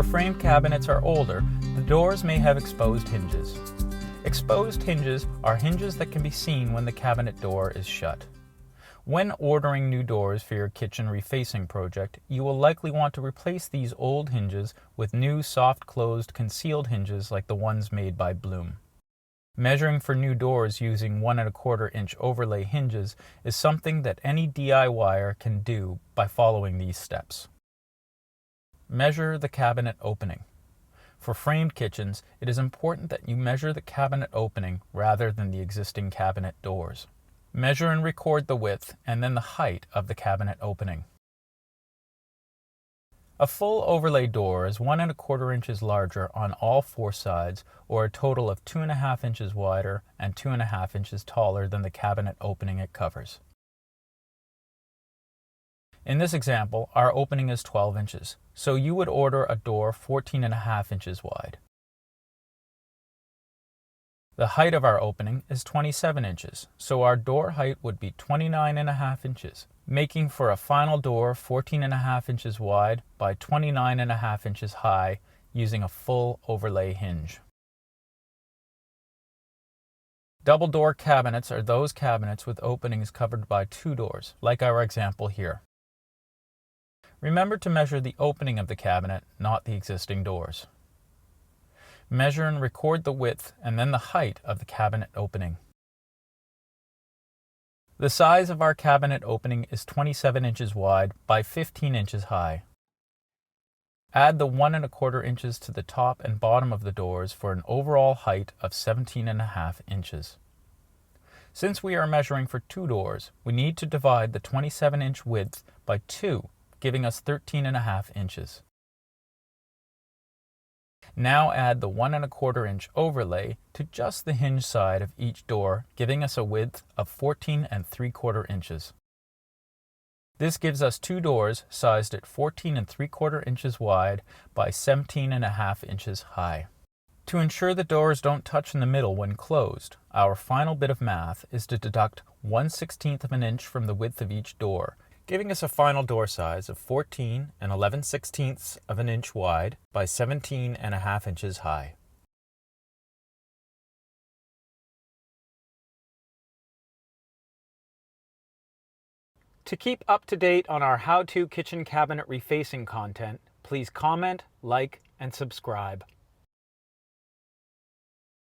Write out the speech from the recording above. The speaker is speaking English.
framed cabinets are older, the doors may have exposed hinges. Exposed hinges are hinges that can be seen when the cabinet door is shut. When ordering new doors for your kitchen refacing project, you will likely want to replace these old hinges with new soft-closed concealed hinges like the ones made by Bloom. Measuring for new doors using 1 1/4 inch overlay hinges is something that any DIYer can do by following these steps. Measure the cabinet opening. For framed kitchens, it is important that you measure the cabinet opening rather than the existing cabinet doors. Measure and record the width and then the height of the cabinet opening. A full overlay door is 1 1/4 inches larger on all 4 sides, or a total of 2.5 inches wider and 2.5 inches taller than the cabinet opening it covers. In this example, our opening is 12 inches, so you would order a door 14.5 inches wide. The height of our opening is 27 inches, so our door height would be 29.5 inches, making for a final door 14.5 inches wide by 29.5 inches high using a full overlay hinge. Double door cabinets are those cabinets with openings covered by 2 doors, like our example here. Remember to measure the opening of the cabinet, not the existing doors. Measure and record the width and then the height of the cabinet opening. The size of our cabinet opening is 27 inches wide by 15 inches high. Add the 1 1/4 inches to the top and bottom of the doors for an overall height of 17.5 inches. Since we are measuring for 2 doors, we need to divide the 27-inch width by 2, giving us 13.5 inches. Now add the 1 1/4 inch overlay to just the hinge side of each door, giving us a width of 14.75 inches. This gives us 2 doors sized at 14.75 inches wide by 17.5 inches high. To ensure the doors don't touch in the middle when closed, our final bit of math is to deduct 1/16 of an inch from the width of each door, giving us a final door size of 14 11/16 of an inch wide by 17.5 inches high. To keep up to date on our how-to kitchen cabinet refacing content, please comment, like, and subscribe.